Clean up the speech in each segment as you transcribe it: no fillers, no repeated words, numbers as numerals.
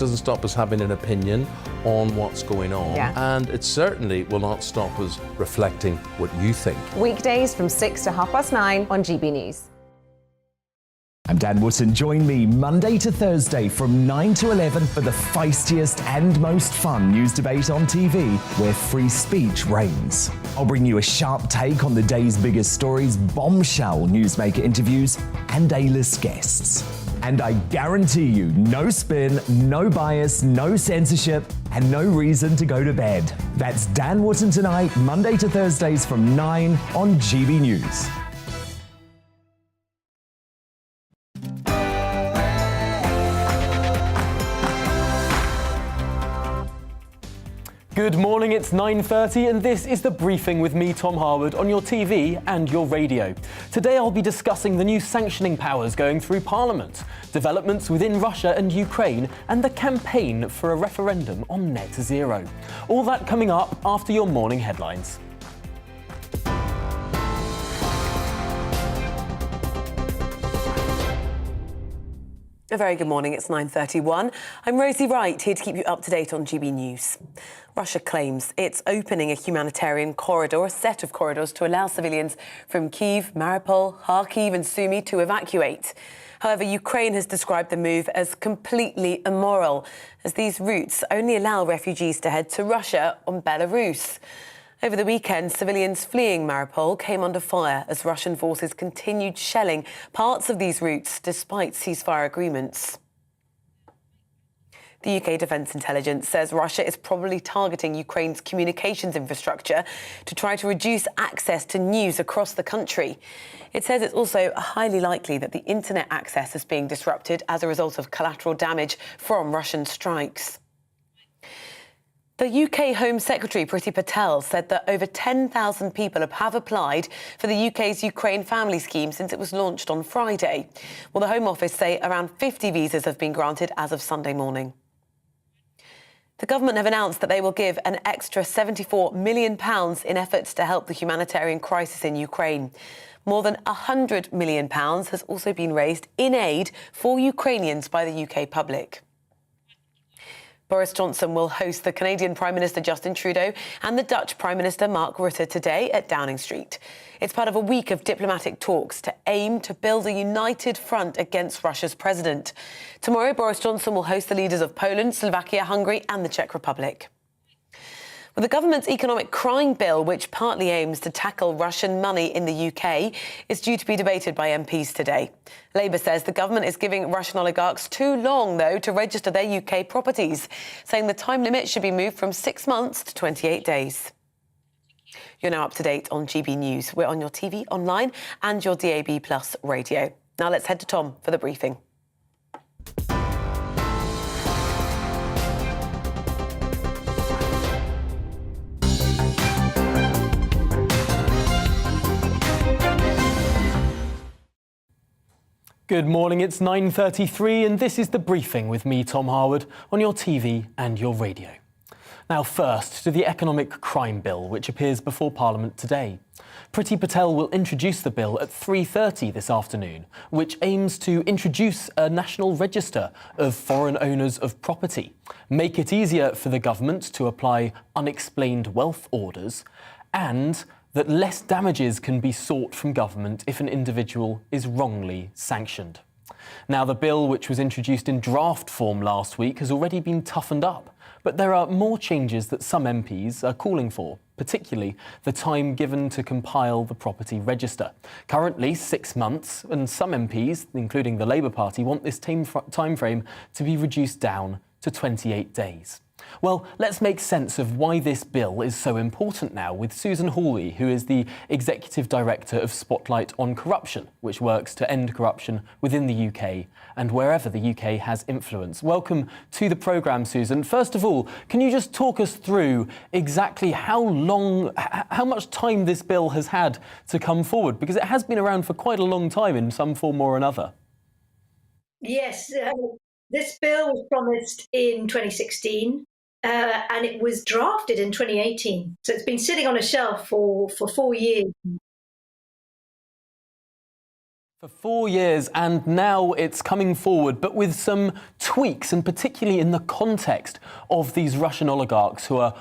doesn't stop us having an opinion on what's going on. Yeah. And it certainly will not stop us reflecting what you think. Weekdays from 6 to 9:30 on GB News. I'm Dan Wootton. Join me Monday to Thursday from 9 to 11 for the feistiest and most fun news debate on TV, where free speech reigns. I'll bring you a sharp take on the day's biggest stories, bombshell newsmaker interviews, and A-list guests. And I guarantee you, no spin, no bias, no censorship, and no reason to go to bed. That's Dan Wootton tonight, Monday to Thursdays from 9 on GB News. Good morning, it's 9:30 and this is The Briefing with me, Tom Harwood, on your TV and your radio. Today I'll be discussing the new sanctioning powers going through Parliament, developments within Russia and Ukraine, and the campaign for a referendum on net zero. All that coming up after your morning headlines. A very good morning, it's 9:31. I'm Rosie Wright, here to keep you up to date on GB News. Russia claims it's opening a humanitarian corridor, a set of corridors, to allow civilians from Kyiv, Mariupol, Kharkiv and Sumy to evacuate. However, Ukraine has described the move as completely immoral, as these routes only allow refugees to head to Russia or Belarus. Over the weekend, civilians fleeing Mariupol came under fire as Russian forces continued shelling parts of these routes despite ceasefire agreements. The UK Defence Intelligence says Russia is probably targeting Ukraine's communications infrastructure to try to reduce access to news across the country. It says it's also highly likely that the internet access is being disrupted as a result of collateral damage from Russian strikes. The UK Home Secretary, Priti Patel, said that over 10,000 people have applied for the UK's Ukraine Family Scheme since it was launched on Friday. Well, the Home Office say around 50 visas have been granted as of Sunday morning. The government have announced that they will give an extra £74 million in efforts to help the humanitarian crisis in Ukraine. More than £100 million has also been raised in aid for Ukrainians by the UK public. Boris Johnson will host the Canadian Prime Minister Justin Trudeau and the Dutch Prime Minister Mark Rutte today at Downing Street. It's part of a week of diplomatic talks to aim to build a united front against Russia's president. Tomorrow, Boris Johnson will host the leaders of Poland, Slovakia, Hungary and the Czech Republic. Well, the government's economic crime bill, which partly aims to tackle Russian money in the UK, is due to be debated by MPs today. Labour says the government is giving Russian oligarchs too long, though, to register their UK properties, saying the time limit should be moved from 6 months to 28 days. You're now up to date on GB News. We're on your TV, online and your DAB+ radio. Now let's head to Tom for the briefing. Good morning, it's 9:33 and this is The Briefing with me, Tom Harwood, on your TV and your radio. Now first, to the economic crime bill, which appears before Parliament today. Priti Patel will introduce the bill at 3:30 this afternoon, which aims to introduce a national register of foreign owners of property, make it easier for the government to apply unexplained wealth orders, and that less damages can be sought from government if an individual is wrongly sanctioned. Now, the bill, which was introduced in draft form last week, has already been toughened up, but there are more changes that some MPs are calling for, particularly the time given to compile the property register. Currently 6 months, and some MPs, including the Labour Party, want this timeframe to be reduced down to 28 days. Well, let's make sense of why this bill is so important now with Susan Hawley, who is the Executive Director of Spotlight on Corruption, which works to end corruption within the UK and wherever the UK has influence. Welcome to the programme, Susan. First of all, can you just talk us through exactly how much time this bill has had to come forward? Because it has been around for quite a long time in some form or another. Yes, this bill was promised in 2016. And it was drafted in 2018. So it's been sitting on a shelf for 4 years. For 4 years, and now it's coming forward, but with some tweaks, and particularly in the context of these Russian oligarchs who are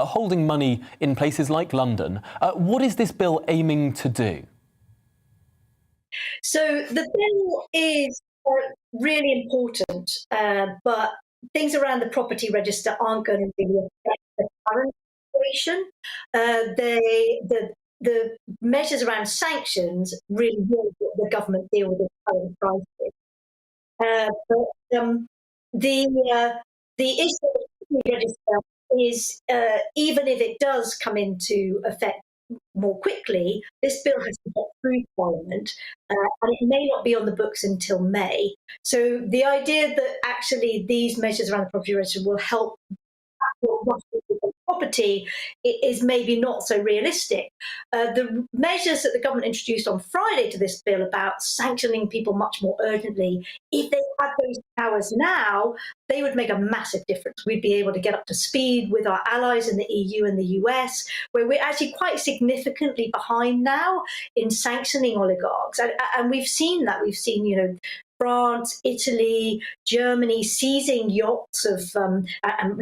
holding money in places like London. What is this bill aiming to do? So the bill is really important, but things around the property register aren't going to really affect the current situation. The measures around sanctions really will let the government deal with the current crisis. The issue of the register is, even if it does come into effect more quickly, this bill has to get through Parliament, and it may not be on the books until May. So the idea that actually these measures around the property register will help property is maybe not so realistic. The measures that the government introduced on Friday to this bill about sanctioning people much more urgently, if they had those powers now, they would make a massive difference. We'd be able to get up to speed with our allies in the EU and the US, where we're actually quite significantly behind now in sanctioning oligarchs. And we've seen that. We've seen, France, Italy, Germany seizing yachts of and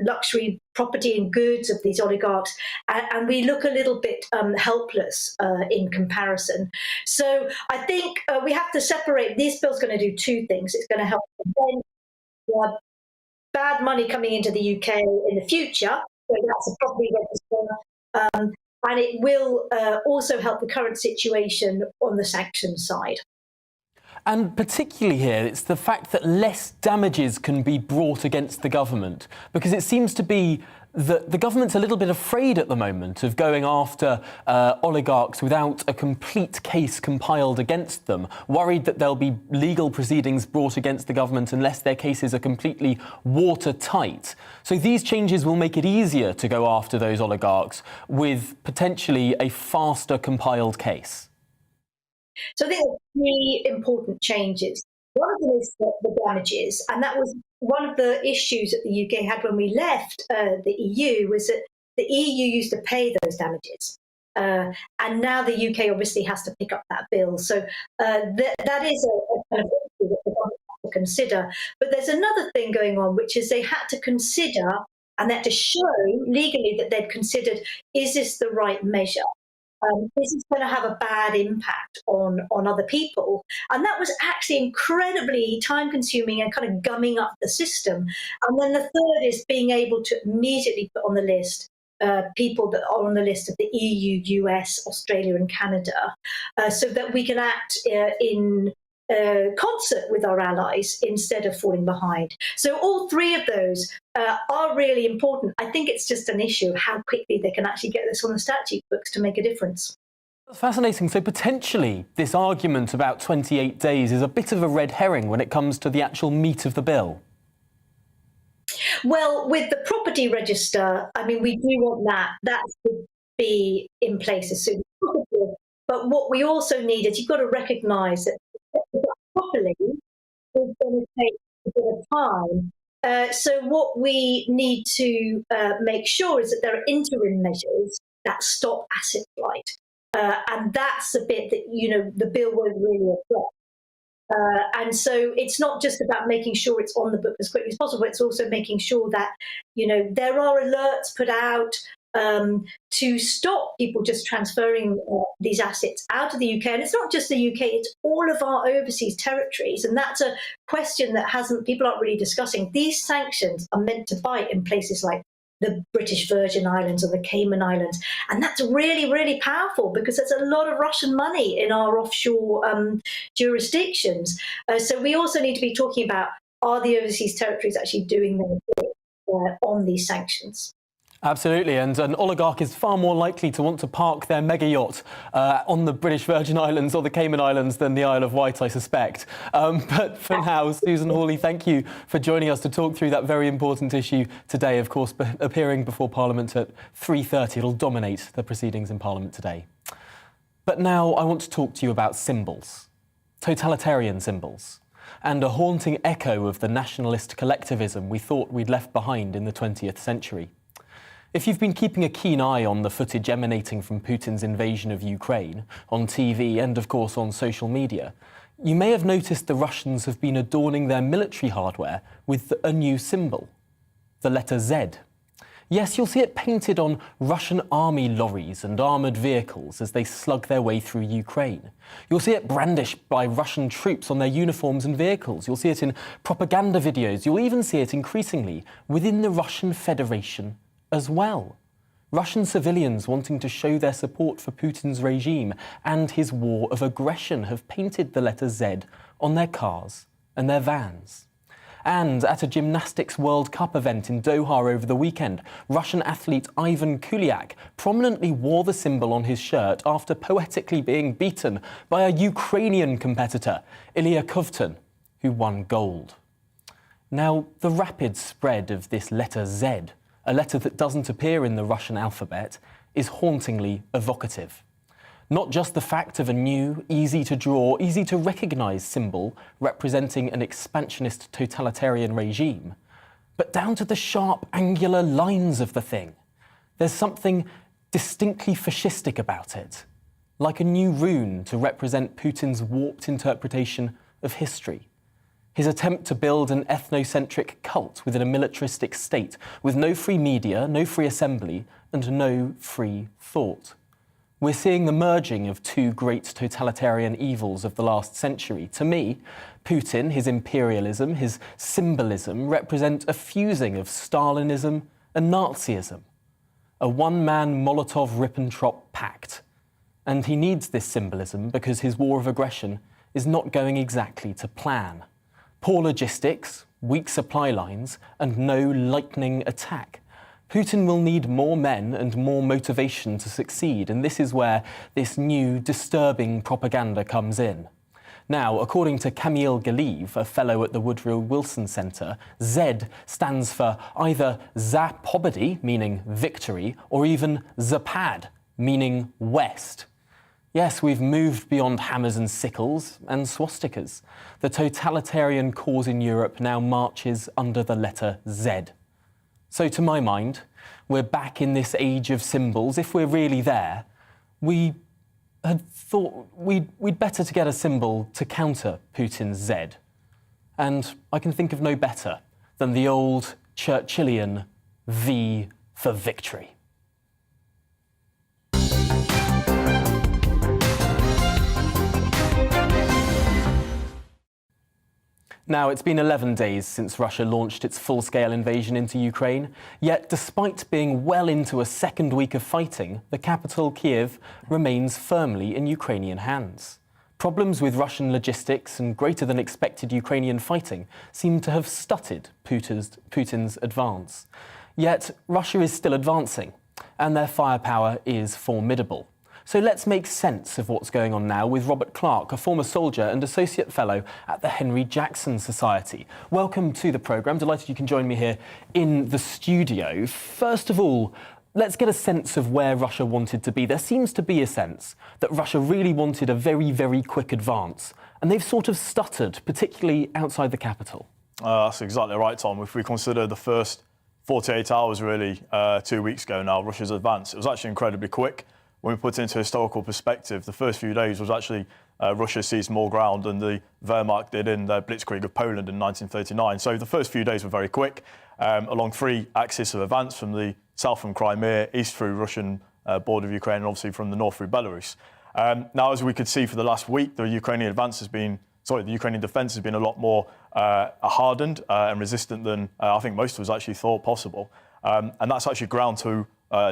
luxury property and goods of these oligarchs, and we look a little bit helpless in comparison. So I think we have to separate. This bill's going to do two things. It's going to help prevent bad money coming into the UK in the future, so that's a property register, and it will also help the current situation on the sanctions side. And particularly here, it's the fact that less damages can be brought against the government, because it seems to be that the government's a little bit afraid at the moment of going after oligarchs without a complete case compiled against them, worried that there'll be legal proceedings brought against the government unless their cases are completely watertight. So these changes will make it easier to go after those oligarchs with potentially a faster compiled case. So I think there are three important changes. One of them is the damages, and that was one of the issues that the UK had when we left the EU, was that the EU used to pay those damages. And now the UK obviously has to pick up that bill. So that is a kind of issue that the government has to consider. But there's another thing going on, which is they had to consider, and they had to show legally that they'd considered, is this the right measure? This is going to have a bad impact on other people. And that was actually incredibly time-consuming and kind of gumming up the system. And then the third is being able to immediately put on the list people that are on the list of the EU, US, Australia and Canada, so that we can act in concert with our allies instead of falling behind. So all three of those are really important. I think it's just an issue of how quickly they can actually get this on the statute books to make a difference. That's fascinating. So potentially this argument about 28 days is a bit of a red herring when it comes to the actual meat of the bill. Well, with the property register, I mean, we do want that to be in place as soon as possible. But what we also need is, you've got to recognise that properly is going to take a bit of time. So what we need to make sure is that there are interim measures that stop asset flight. And that's the bit that, the bill won't really address. And so it's not just about making sure it's on the book as quickly as possible, it's also making sure that, there are alerts put out to stop people just transferring these assets out of the UK. And it's not just the UK, it's all of our overseas territories. And that's a question that people aren't really discussing. These sanctions are meant to bite in places like the British Virgin Islands or the Cayman Islands. And that's really, really powerful, because there's a lot of Russian money in our offshore jurisdictions. So we also need to be talking about, are the overseas territories actually doing their bit on these sanctions? Absolutely, and an oligarch is far more likely to want to park their mega yacht on the British Virgin Islands or the Cayman Islands than the Isle of Wight, I suspect. But for now, Susan Hawley, thank you for joining us to talk through that very important issue today, of course, appearing before Parliament at 3:30. It'll dominate the proceedings in Parliament today. But now I want to talk to you about symbols, totalitarian symbols, and a haunting echo of the nationalist collectivism we thought we'd left behind in the 20th century. If you've been keeping a keen eye on the footage emanating from Putin's invasion of Ukraine, on TV and, of course, on social media, you may have noticed the Russians have been adorning their military hardware with a new symbol, the letter Z. Yes, you'll see it painted on Russian army lorries and armoured vehicles as they slug their way through Ukraine. You'll see it brandished by Russian troops on their uniforms and vehicles. You'll see it in propaganda videos. You'll even see it increasingly within the Russian Federation as well. Russian civilians wanting to show their support for Putin's regime and his war of aggression have painted the letter Z on their cars and their vans. And at a gymnastics World Cup event in Doha over the weekend, Russian athlete Ivan Kuliak prominently wore the symbol on his shirt after poetically being beaten by a Ukrainian competitor, Ilya Kovtun, who won gold. Now, the rapid spread of this letter Z, a letter that doesn't appear in the Russian alphabet, is hauntingly evocative. Not just the fact of a new, easy-to-draw, easy-to-recognise symbol representing an expansionist totalitarian regime, but down to the sharp, angular lines of the thing. There's something distinctly fascistic about it, like a new rune to represent Putin's warped interpretation of history. His attempt to build an ethnocentric cult within a militaristic state with no free media, no free assembly, and no free thought. We're seeing the merging of two great totalitarian evils of the last century. To me, Putin, his imperialism, his symbolism, represent a fusing of Stalinism and Nazism, a one-man Molotov-Ribbentrop pact. And he needs this symbolism because his war of aggression is not going exactly to plan. Poor logistics, weak supply lines, and no lightning attack. Putin will need more men and more motivation to succeed, and this is where this new, disturbing propaganda comes in. Now, according to Camille Galive, a fellow at the Woodrow Wilson Centre, Z stands for either Zapobody, meaning victory, or even Zapad, meaning west. Yes, we've moved beyond hammers and sickles and swastikas. The totalitarian cause in Europe now marches under the letter Z. So to my mind, we're back in this age of symbols. If we're really there, we had thought we'd better to get a symbol to counter Putin's Z. And I can think of no better than the old Churchillian V for victory. Now, it's been 11 days since Russia launched its full-scale invasion into Ukraine, yet despite being well into a second week of fighting, the capital, Kiev, remains firmly in Ukrainian hands. Problems with Russian logistics and greater than expected Ukrainian fighting seem to have stuttered Putin's advance. Yet Russia is still advancing, and their firepower is formidable. So let's make sense of what's going on now with Robert Clark, a former soldier and associate fellow at the Henry Jackson Society. Welcome to the programme. Delighted you can join me here in the studio. First of all, let's get a sense of where Russia wanted to be. There seems to be a sense that Russia really wanted a very, very quick advance, and they've sort of stuttered, particularly outside the capital. That's exactly right, Tom. If we consider the first 48 hours, really, 2 weeks ago now, Russia's advance, it was actually incredibly quick. When we put it into historical perspective, the first few days was actually Russia seized more ground than the Wehrmacht did in the Blitzkrieg of Poland in 1939. So the first few days were very quick, along three axes of advance from the south from Crimea, east through Russian border of Ukraine, and obviously from the north through Belarus. Now, as we could see for the last week, the Ukrainian defence has been a lot more hardened and resistant than I think most of us actually thought possible. And that's actually ground to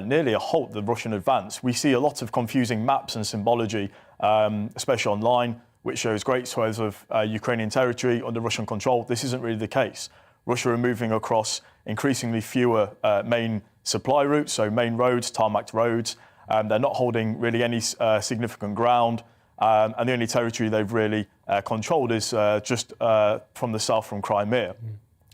nearly a halt, the Russian advance. We see a lot of confusing maps and symbology, especially online, which shows great swathes of Ukrainian territory under Russian control. This isn't really the case. Russia are moving across increasingly fewer main supply routes, so main roads, tarmacked roads. They're not holding really any significant ground. And the only territory they've really controlled is just from the south from Crimea.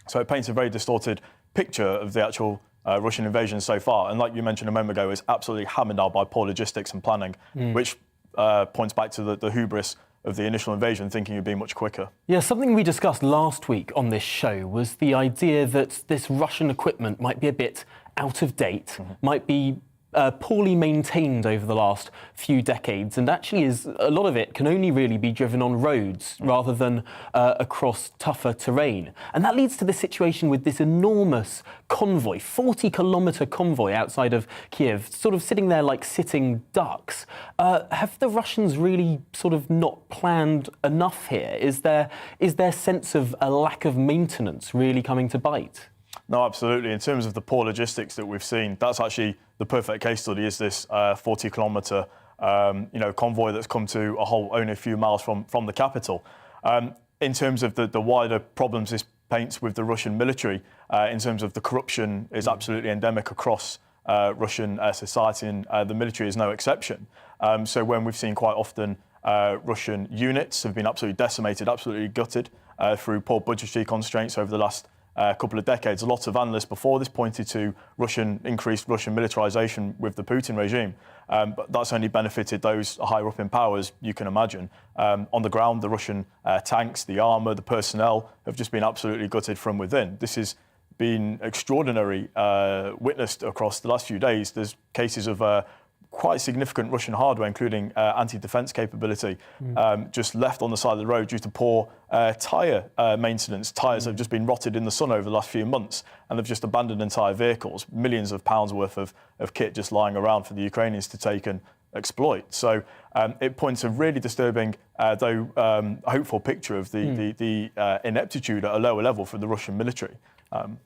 So it paints a very distorted picture of the actual Russian invasion so far. And like you mentioned a moment ago, it's absolutely hammered now by poor logistics and planning, which points back to the hubris of the initial invasion, thinking it'd be much quicker. Yeah, something we discussed last week on this show was the idea that this Russian equipment might be a bit out of date, might be poorly maintained over the last few decades, and actually a lot of it can only really be driven on roads rather than across tougher terrain. And that leads to the situation with this enormous convoy, 40-kilometre convoy outside of Kiev, sort of sitting there like sitting ducks. Have the Russians really sort of not planned enough here? Is their sense of a lack of maintenance really coming to bite? No, absolutely. In terms of the poor logistics that we've seen, that's actually the perfect case study, is this 40-kilometre convoy that's come to a halt only a few miles from the capital. In terms of the wider problems this paints with the Russian military, in terms of the corruption is absolutely endemic across Russian society, and the military is no exception. So when we've seen quite often Russian units have been absolutely decimated, absolutely gutted through poor budgetary constraints over the last couple of decades. A lot of analysts before this pointed to increased Russian militarisation with the Putin regime, but that's only benefited those higher up in power, as you can imagine. On the ground, the Russian tanks, the armour, the personnel have just been absolutely gutted from within. This has been extraordinary, witnessed across the last few days. There's cases of quite significant Russian hardware, including anti-defence capability, just left on the side of the road due to poor tyre maintenance. Tyres have just been rotted in the sun over the last few months, and they've just abandoned entire vehicles. Millions of pounds worth of kit just lying around for the Ukrainians to take and exploit. So it points a really disturbing, though hopeful picture of the ineptitude at a lower level for the Russian military.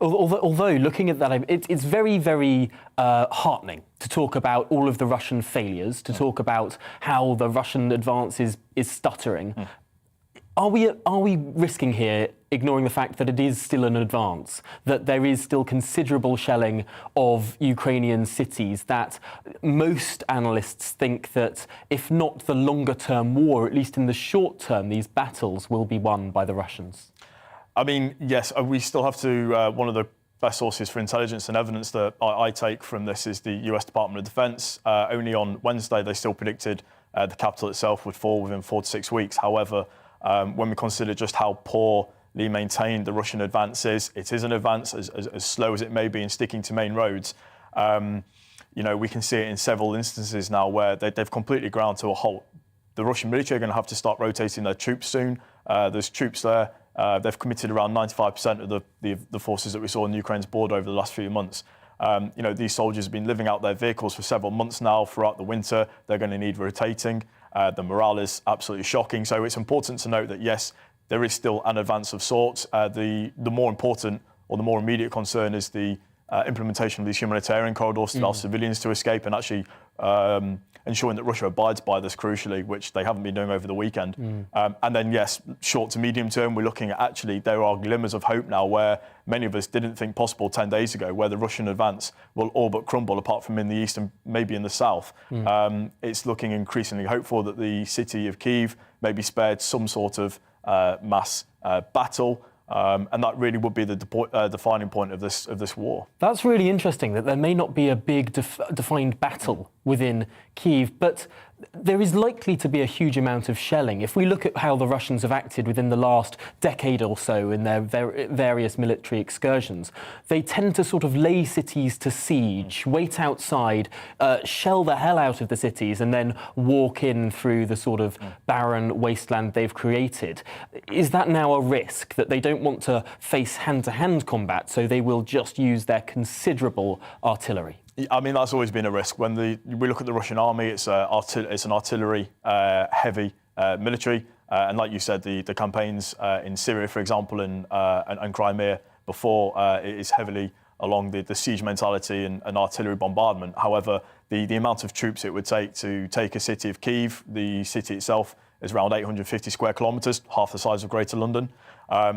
Although looking at that, it's very, very heartening to talk about all of the Russian failures, to talk about how the Russian advance is stuttering. Are we risking here ignoring the fact that it is still an advance, that there is still considerable shelling of Ukrainian cities, that most analysts think that if not the longer-term war, at least in the short term, these battles will be won by the Russians? I mean, yes, we still have to. One of the best sources for intelligence and evidence that I take from this is the US Department of Defense. Only on Wednesday, they still predicted the capital itself would fall within 4 to 6 weeks. However, when we consider just how poorly maintained the Russian advance is, it is an advance, as slow as it may be in sticking to main roads. We can see it in several instances now where they've completely ground to a halt. The Russian military are going to have to start rotating their troops soon. There's troops there. They've committed around 95% of the forces that we saw on Ukraine's border over the last few months. These soldiers have been living out their vehicles for several months now throughout the winter. They're going to need rotating. The morale is absolutely shocking. So it's important to note that, yes, there is still an advance of sorts. The more important or the more immediate concern is the implementation of these humanitarian corridors to allow civilians to escape, and actually ensuring that Russia abides by this crucially, which they haven't been doing over the weekend. And then, yes, short to medium term, we're looking at actually there are glimmers of hope now where many of us didn't think possible 10 days ago, where the Russian advance will all but crumble, apart from in the east and maybe in the south. It's looking increasingly hopeful that the city of Kyiv may be spared some sort of mass battle. And that really would be the defining point of this war. That's really interesting, that there may not be a big defined battle within Kyiv, but there is likely to be a huge amount of shelling. If we look at how the Russians have acted within the last decade or so in their various military excursions, they tend to sort of lay cities to siege, wait outside, shell the hell out of the cities, and then walk in through the sort of barren wasteland they've created. Is that now a risk, that they don't want to face hand-to-hand combat, so they will just use their considerable artillery? I mean, that's always been a risk. When we look at the Russian army, it's an artillery-heavy military. And like you said, the campaigns in Syria, for example, and Crimea before, it is heavily along the siege mentality and artillery bombardment. However, the amount of troops it would take to take a city of Kyiv, the city itself is around 850 square kilometres, half the size of Greater London.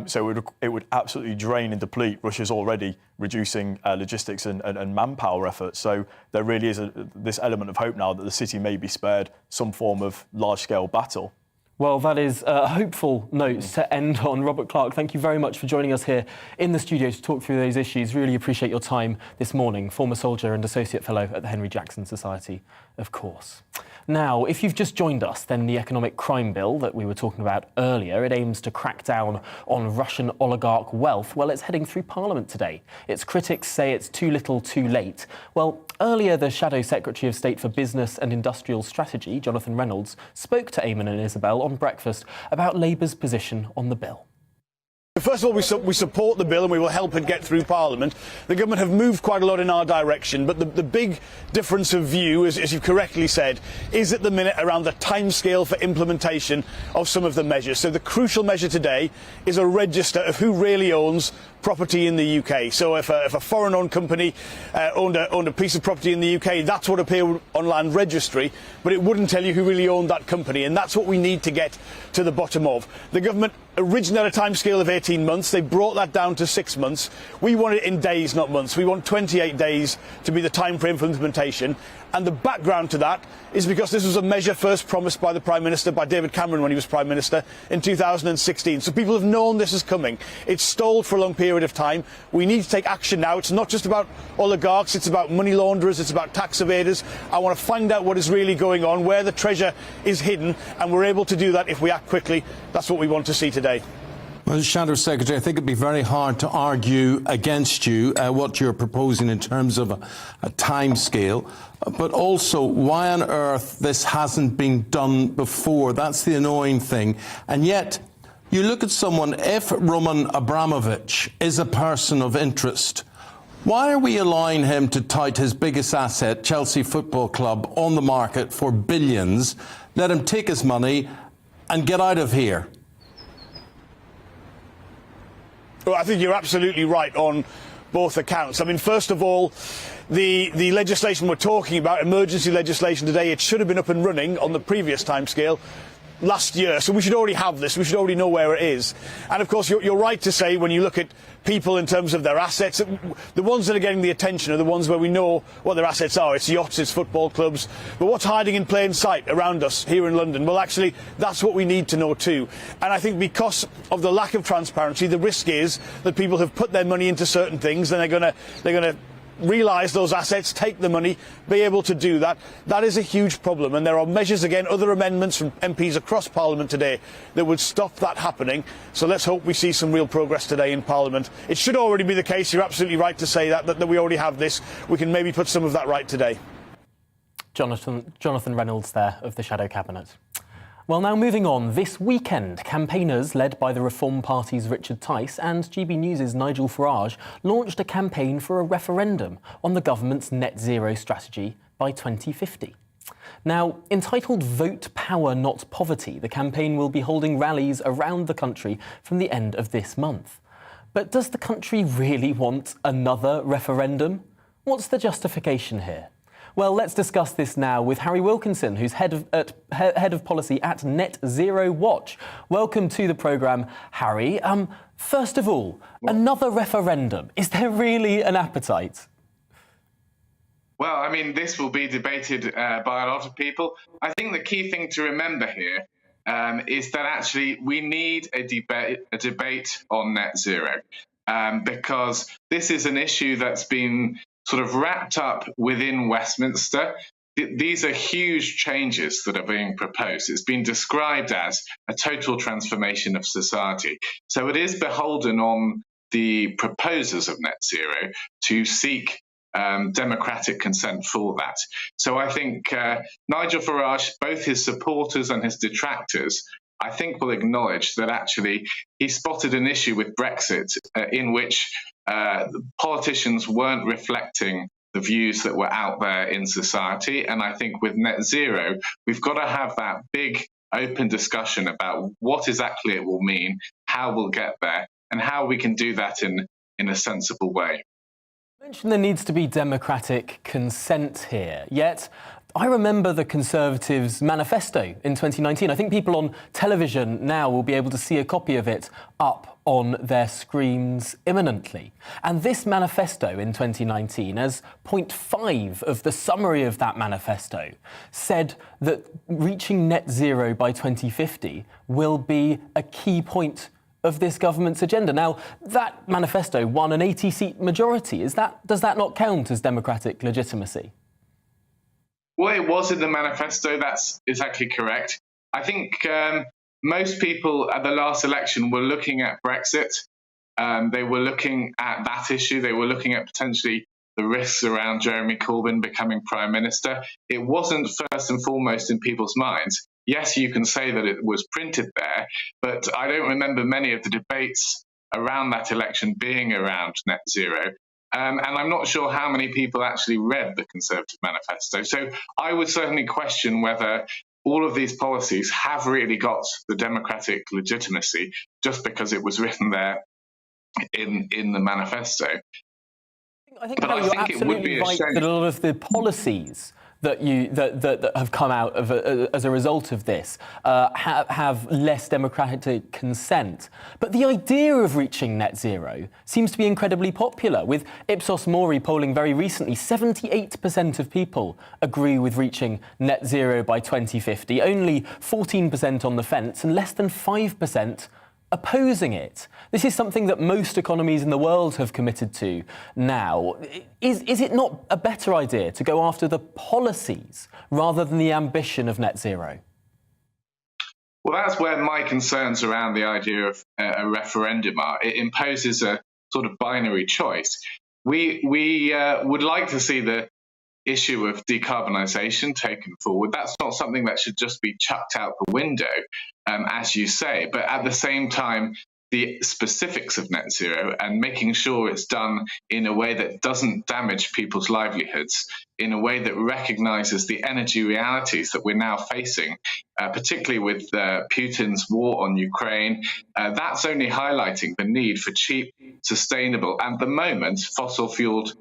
So it would absolutely drain and deplete Russia's already reducing logistics and manpower efforts. So there really is this element of hope now that the city may be spared some form of large-scale battle. Well, that is a hopeful note to end on. Robert Clark, thank you very much for joining us here in the studio to talk through those issues. Really appreciate your time this morning. Former soldier and Associate Fellow at the Henry Jackson Society, of course. Now, if you've just joined us, then the economic crime bill that we were talking about earlier, it aims to crack down on Russian oligarch wealth. Well, it's heading through Parliament today. Its critics say it's too little, too late. Well, earlier, the Shadow Secretary of State for Business and Industrial Strategy, Jonathan Reynolds, spoke to Eamon and Isabel on breakfast about Labour's position on the bill. First of all, we support the bill and we will help it get through Parliament. The government have moved quite a lot in our direction, but the big difference of view, as you've correctly said, is at the minute around the timescale for implementation of some of the measures. So the crucial measure today is a register of who really owns property in the UK. So if a foreign-owned company owned a piece of property in the UK, that's what appeared on land registry, but it wouldn't tell you who really owned that company, and that's what we need to get to the bottom of. The government originally had a timescale of 18 months. They brought that down to 6 months. We want it in days, not months. We want 28 days to be the time frame for implementation. And the background to that is because this was a measure first promised by the Prime Minister, by David Cameron when he was Prime Minister in 2016. So people have known this is coming. It's stalled for a long period of time. We need to take action now. It's not just about oligarchs, it's about money launderers, it's about tax evaders. I want to find out what is really going on, where the treasure is hidden, and we're able to do that if we act quickly. That's what we want to see today. Well, Shadow Secretary, I think it'd be very hard to argue against you what you're proposing in terms of a time scale, but also why on earth this hasn't been done before. That's the annoying thing. And yet, you look at someone, if Roman Abramovich is a person of interest, why are we allowing him to tout his biggest asset, Chelsea Football Club, on the market for billions, let him take his money and get out of here? Well, I think you're absolutely right on both accounts. I mean, first of all, the legislation we're talking about, emergency legislation today, it should have been up and running on the previous timescale last year. So we should already have this. We should already know where it is. And of course, you're right to say when you look at people in terms of their assets, the ones that are getting the attention are the ones where we know what their assets are. It's yachts, it's football clubs. But what's hiding in plain sight around us here in London? Well, actually, that's what we need to know too. And I think because of the lack of transparency, the risk is that people have put their money into certain things and they're going to realise those assets, take the money, be able to do that. That is a huge problem, and there are measures, again, other amendments from MPs across Parliament today that would stop that happening. So let's hope we see some real progress today in Parliament. It should already be the case. You're absolutely right to say that we already have this. We can maybe put some of that right today. Jonathan Reynolds there of the Shadow Cabinet. Well, now moving on, this weekend, campaigners led by the Reform Party's Richard Tice and GBNews' Nigel Farage launched a campaign for a referendum on the government's net zero strategy by 2050. Now, entitled Vote Power Not Poverty, the campaign will be holding rallies around the country from the end of this month. But does the country really want another referendum? What's the justification here? Well, let's discuss this now with Harry Wilkinson, who's head of policy at Net Zero Watch. Welcome to the programme, Harry. First of all, another referendum. Is there really an appetite? Well, I mean, this will be debated by a lot of people. I think the key thing to remember here is that actually we need a debate on net zero because this is an issue that's been sort of wrapped up within Westminster. These are huge changes that are being proposed. It's been described as a total transformation of society. So it is beholden on the proposers of net zero to seek democratic consent for that. So I think Nigel Farage, both his supporters and his detractors, I think will acknowledge that actually he spotted an issue with Brexit in which politicians weren't reflecting the views that were out there in society. And I think with net zero, we've got to have that big open discussion about what exactly it will mean, how we'll get there, and how we can do that in a sensible way. You mentioned there needs to be democratic consent here, yet I remember the Conservatives' manifesto in 2019. I think people on television now will be able to see a copy of it up on their screens imminently. And this manifesto in 2019, as point 5 of the summary of that manifesto, said that reaching net zero by 2050 will be a key point of this government's agenda. Now, that manifesto won an 80-seat majority. Does that not count as democratic legitimacy? Well, it was in the manifesto. That's exactly correct. I think most people at the last election were looking at Brexit. They were looking at that issue. They were looking at potentially the risks around Jeremy Corbyn becoming Prime Minister. It wasn't first and foremost in people's minds. Yes, you can say that it was printed there, but I don't remember many of the debates around that election being around net zero. And I'm not sure how many people actually read the Conservative manifesto. So I would certainly question whether all of these policies have really got the democratic legitimacy just because it was written there in the manifesto. I think you're absolutely right that a lot of the policies that have come out of as a result of this have less democratic consent. But the idea of reaching net zero seems to be incredibly popular, with Ipsos Mori polling very recently, 78% of people agree with reaching net zero by 2050, only 14% on the fence and less than 5% opposing it. This is something that most economies in the world have committed to now. Is it not a better idea to go after the policies rather than the ambition of net zero? Well, that's where my concerns around the idea of a referendum are. It imposes a sort of binary choice. We would like to see the issue of decarbonisation taken forward. That's not something that should just be chucked out the window, as you say. But at the same time, the specifics of net zero and making sure it's done in a way that doesn't damage people's livelihoods, in a way that recognises the energy realities that we're now facing, particularly with Putin's war on Ukraine, that's only highlighting the need for cheap, sustainable, and at the moment, fossil-fueled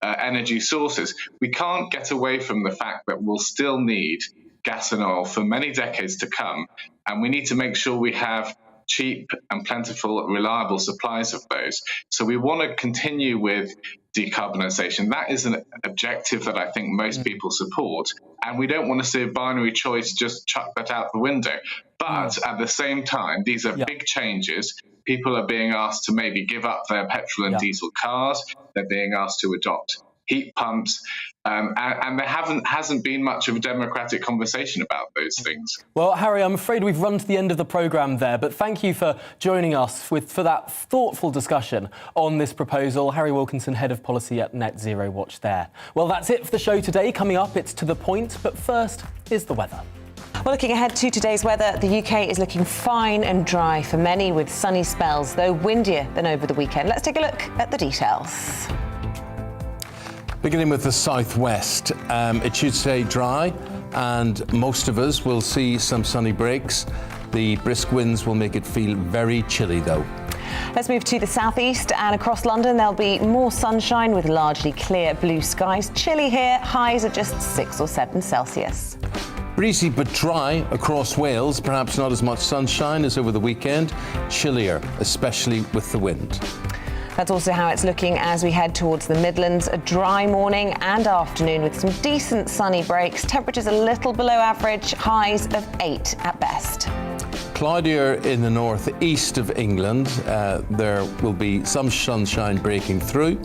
energy sources. We can't get away from the fact that we'll still need gas and oil for many decades to come, and we need to make sure we have cheap and plentiful, reliable supplies of those. So we want to continue with decarbonisation. That is an objective that I think most people support, and we don't want to see a binary choice, just chuck that out the window. But at the same time, these are big changes. People are being asked to maybe give up their petrol and diesel cars. They're being asked to adopt heat pumps, and there hasn't been much of a democratic conversation about those things. Well, Harry, I'm afraid we've run to the end of the programme there, but thank you for joining us for that thoughtful discussion on this proposal. Harry Wilkinson, Head of Policy at Net Zero Watch there. Well, that's it for the show today. Coming up, it's To The Point, but first is the weather. Well, looking ahead to today's weather, the UK is looking fine and dry for many, with sunny spells, though windier than over the weekend. Let's take a look at the details. Beginning with the southwest, it should stay dry, and most of us will see some sunny breaks. The brisk winds will make it feel very chilly, though. Let's move to the southeast, and across London there'll be more sunshine with largely clear blue skies. Chilly here, highs of just 6 or 7 Celsius. Breezy but dry across Wales, perhaps not as much sunshine as over the weekend. Chillier, especially with the wind. That's also how it's looking as we head towards the Midlands. A dry morning and afternoon with some decent sunny breaks. Temperatures a little below average, highs of 8 at best. Cloudier in the northeast of England. There will be some sunshine breaking through.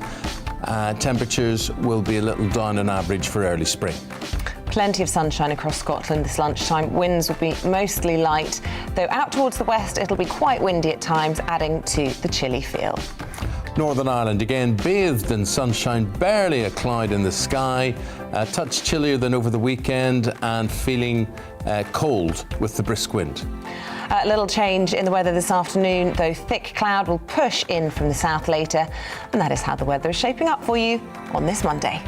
Temperatures will be a little down on average for early spring. Plenty of sunshine across Scotland this lunchtime. Winds will be mostly light, though out towards the west it'll be quite windy at times, adding to the chilly feel. Northern Ireland again bathed in sunshine, barely a cloud in the sky, a touch chillier than over the weekend and feeling cold with the brisk wind. A little change in the weather this afternoon, though thick cloud will push in from the south later, and that is how the weather is shaping up for you on this Monday.